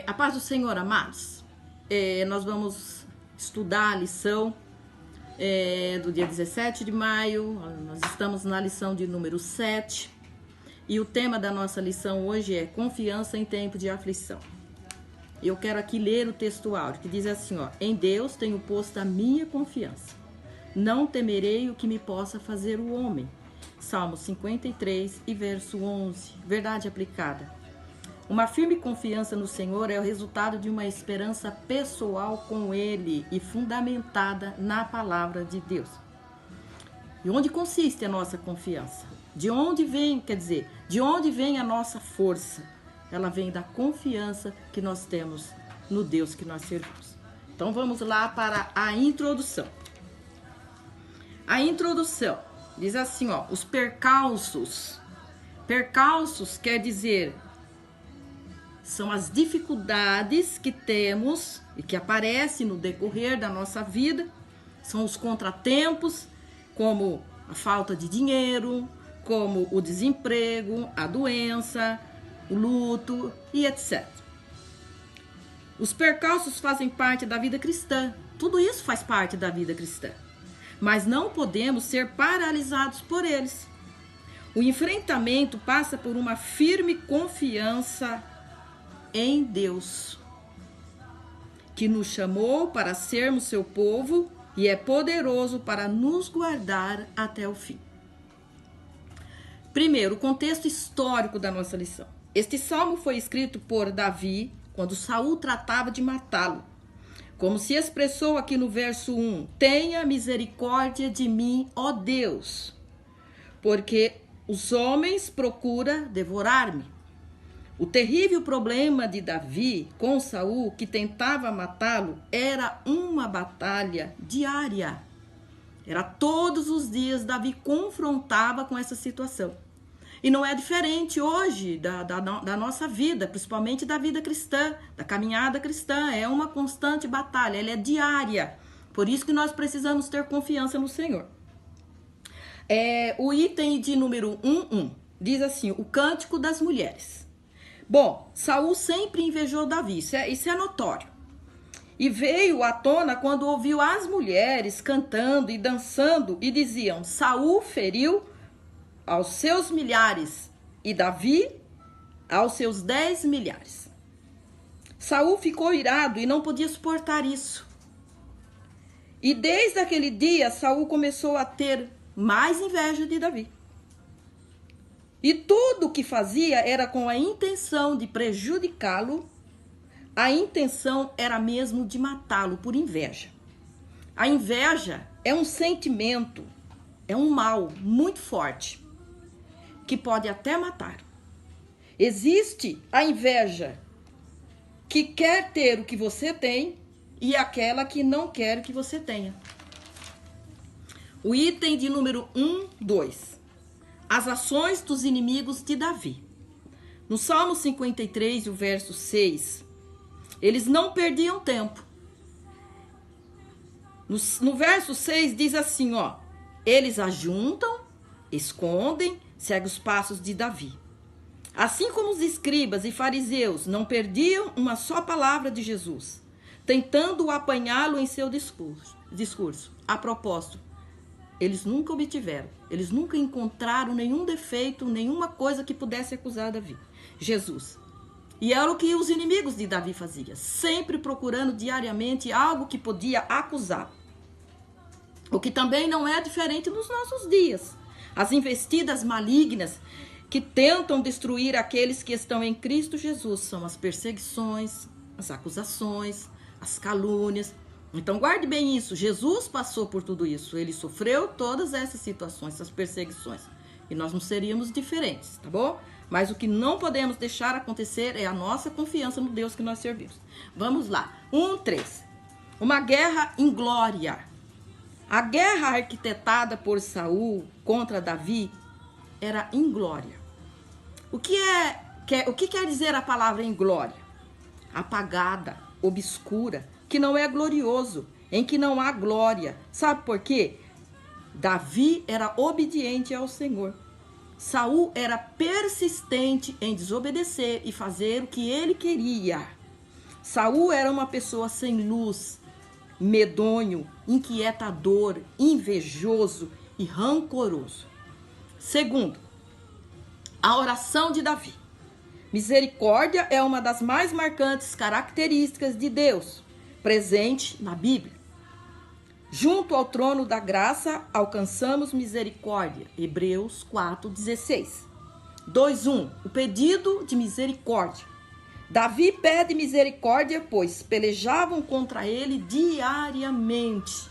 A paz do Senhor, amados. Nós vamos estudar a lição do dia 17 de maio. Nós estamos na lição de número 7. E o tema da nossa lição hoje é confiança em tempo de aflição. Eu quero aqui ler o texto áureo, que diz assim, ó: em Deus tenho posto a minha confiança. Não temerei o que me possa fazer o homem. Salmo 53 e verso 11. Verdade aplicada. Uma firme confiança no Senhor é o resultado de uma esperança pessoal com Ele e fundamentada na palavra de Deus. E onde consiste a nossa confiança? De onde vem, de onde vem a nossa força? Ela vem da confiança que nós temos no Deus que nós servimos. Então vamos lá para a introdução. A introdução diz assim, ó: os percalços. Percalços quer dizer, são as dificuldades que temos e que aparecem no decorrer da nossa vida. São os contratempos, como a falta de dinheiro, como o desemprego, a doença, o luto e etc. Os percalços fazem parte da vida cristã. Tudo isso faz parte da vida cristã. Mas não podemos ser paralisados por eles. O enfrentamento passa por uma firme confiança em Deus, que nos chamou para sermos seu povo e é poderoso para nos guardar até o fim. Primeiro, o contexto histórico da nossa lição. Este salmo foi escrito por Davi quando Saul tratava de matá-lo. Como se expressou aqui no verso 1, tenha misericórdia de mim, ó Deus, porque os homens procuram devorar-me. O terrível problema de Davi com Saul, que tentava matá-lo, era uma batalha diária. Era todos os dias Davi confrontava com essa situação. E não é diferente hoje da nossa vida, principalmente da vida cristã, da caminhada cristã. É uma constante batalha, ela é diária. Por isso que nós precisamos ter confiança no Senhor. O item de número 1 diz assim, o cântico das mulheres. Bom, Saul sempre invejou Davi, isso é notório. E veio à tona quando ouviu as mulheres cantando e dançando e diziam, Saul feriu aos seus milhares e Davi aos seus 10 milhares. Saul ficou irado e não podia suportar isso. E desde aquele dia, Saul começou a ter mais inveja de Davi. E tudo o que fazia era com a intenção de prejudicá-lo. A intenção era mesmo de matá-lo por inveja. A inveja é um sentimento, é um mal muito forte, que pode até matar. Existe a inveja que quer ter o que você tem e aquela que não quer que você tenha. O item de número 2. As ações dos inimigos de Davi. No Salmo 53, o verso 6, eles não perdiam tempo. No verso 6 diz assim, ó: eles ajuntam, escondem, seguem os passos de Davi. Assim como os escribas e fariseus não perdiam uma só palavra de Jesus, tentando apanhá-lo em seu discurso. A propósito, eles nunca obtiveram, eles nunca encontraram nenhum defeito, nenhuma coisa que pudesse acusar Davi. Jesus. E era o que os inimigos de Davi faziam, sempre procurando diariamente algo que podia acusar. O que também não é diferente nos nossos dias. As investidas malignas que tentam destruir aqueles que estão em Cristo Jesus são as perseguições, as acusações, as calúnias. Então guarde bem isso, Jesus passou por tudo isso, ele sofreu todas essas situações, essas perseguições, e nós não seríamos diferentes, tá bom? Mas o que não podemos deixar acontecer é a nossa confiança no Deus que nós servimos. Vamos lá, 1:3. Uma guerra inglória. A guerra arquitetada por Saul contra Davi era inglória. O que quer dizer a palavra inglória? Apagada, obscura, que não é glorioso, em que não há glória. Sabe por quê? Davi era obediente ao Senhor. Saul era persistente em desobedecer e fazer o que ele queria. Saul era uma pessoa sem luz, medonho, inquietador, invejoso e rancoroso. Segundo, a oração de Davi. Misericórdia é uma das mais marcantes características de Deus, presente na Bíblia. Junto ao trono da graça, alcançamos misericórdia. Hebreus 4:16. 2:1. O pedido de misericórdia. Davi pede misericórdia, pois pelejavam contra ele diariamente.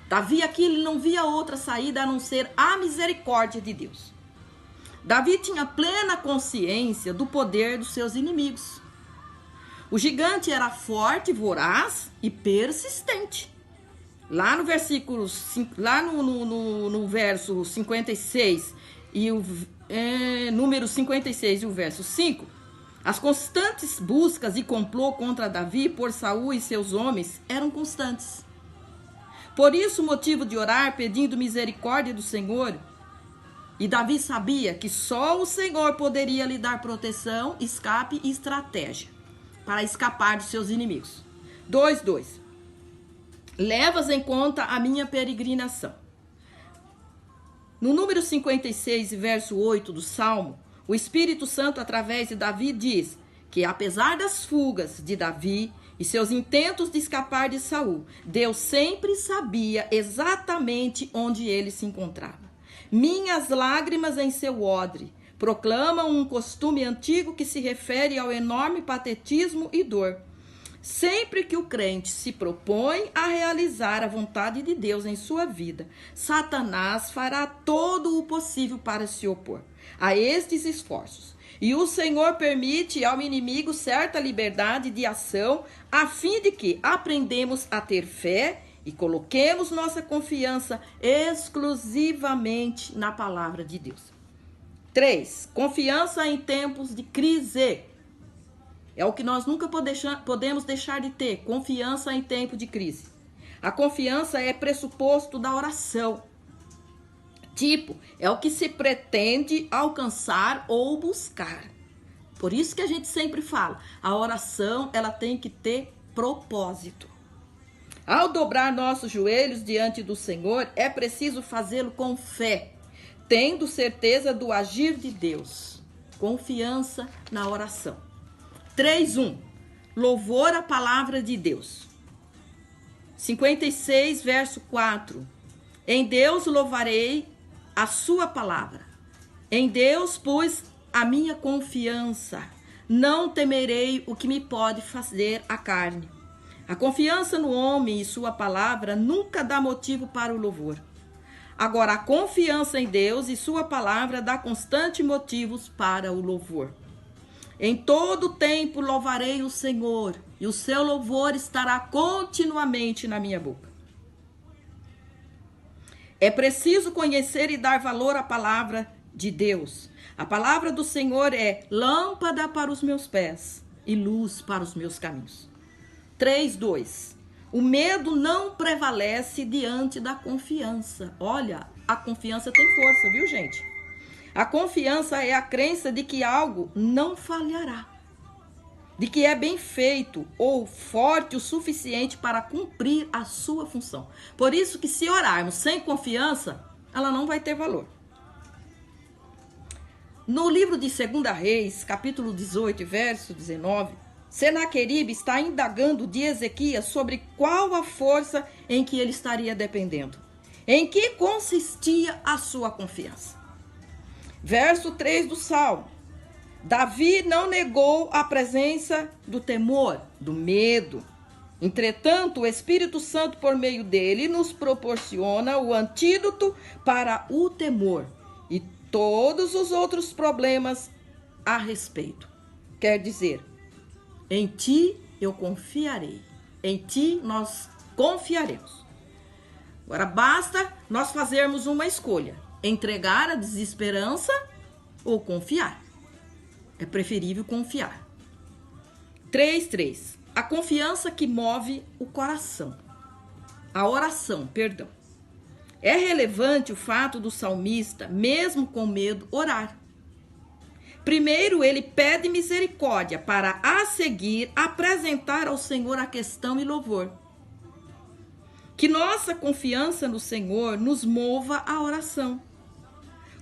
Davi aqui ele não via outra saída a não ser a misericórdia de Deus. Davi tinha plena consciência do poder dos seus inimigos. O gigante era forte, voraz e persistente. Lá no versículo, lá no verso 56 e o número 56 e o verso 5, as constantes buscas e complô contra Davi por Saul e seus homens eram constantes. Por isso, o motivo de orar pedindo misericórdia do Senhor. E Davi sabia que só o Senhor poderia lhe dar proteção, escape e estratégia para escapar dos seus inimigos. 2:2. Levas em conta a minha peregrinação. No número 56, verso 8 do Salmo, o Espírito Santo, através de Davi, diz que apesar das fugas de Davi e seus intentos de escapar de Saul, Deus sempre sabia exatamente onde ele se encontrava. Minhas lágrimas em seu odre proclamam um costume antigo que se refere ao enorme patetismo e dor. Sempre que o crente se propõe a realizar a vontade de Deus em sua vida, Satanás fará todo o possível para se opor a estes esforços. E o Senhor permite ao inimigo certa liberdade de ação, a fim de que aprendemos a ter fé e coloquemos nossa confiança exclusivamente na palavra de Deus. 3. Confiança em tempos de crise. É o que nós nunca podemos deixar de ter, confiança em tempo de crise. A confiança é pressuposto da oração. Tipo, é o que se pretende alcançar ou buscar. Por isso que a gente sempre fala, a oração ela tem que ter propósito. Ao dobrar nossos joelhos diante do Senhor, é preciso fazê-lo com fé, tendo certeza do agir de Deus. Confiança na oração. 3:1. Louvor à palavra de Deus. 56, verso 4. Em Deus louvarei a sua palavra. Em Deus pus a minha confiança. Não temerei o que me pode fazer a carne. A confiança no homem e sua palavra nunca dá motivo para o louvor. Agora, a confiança em Deus e sua palavra dá constante motivos para o louvor. Em todo tempo louvarei o Senhor, e o seu louvor estará continuamente na minha boca. É preciso conhecer e dar valor à palavra de Deus. A palavra do Senhor é lâmpada para os meus pés e luz para os meus caminhos. 3:2. O medo não prevalece diante da confiança. Olha, a confiança tem força, viu, gente? A confiança é a crença de que algo não falhará, de que é bem feito ou forte o suficiente para cumprir a sua função. Por isso que se orarmos sem confiança, ela não vai ter valor. No livro de 2 Reis, capítulo 18, verso 19, Senaqueribe está indagando de Ezequias sobre qual a força em que ele estaria dependendo. Em que consistia a sua confiança? Verso 3 do Salmo. Davi não negou a presença do temor, do medo. Entretanto, o Espírito Santo, por meio dele, nos proporciona o antídoto para o temor e todos os outros problemas a respeito. Quer dizer, em ti eu confiarei, em ti nós confiaremos. Agora basta nós fazermos uma escolha, entregar a desesperança ou confiar. É preferível confiar. 3:3. A confiança que move o coração. A oração, perdão. É relevante o fato do salmista, mesmo com medo, orar. Primeiro, ele pede misericórdia para, a seguir, apresentar ao Senhor a questão e louvor. Que nossa confiança no Senhor nos mova à oração,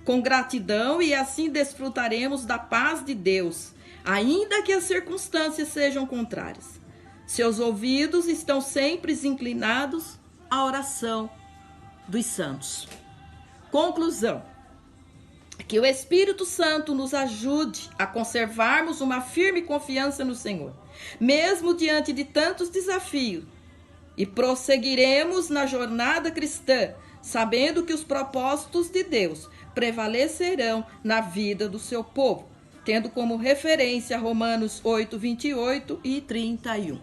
com gratidão, e assim desfrutaremos da paz de Deus, ainda que as circunstâncias sejam contrárias. Seus ouvidos estão sempre inclinados à oração dos santos. Conclusão: que o Espírito Santo nos ajude a conservarmos uma firme confiança no Senhor, mesmo diante de tantos desafios, e prosseguiremos na jornada cristã, sabendo que os propósitos de Deus prevalecerão na vida do seu povo, tendo como referência Romanos 8, 28 e 31.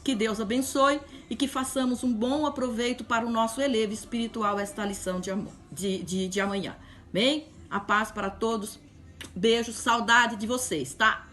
Que Deus abençoe e que façamos um bom aproveito para o nosso elevo espiritual esta lição de amanhã. Amém? A paz para todos. Beijo, saudade de vocês, tá?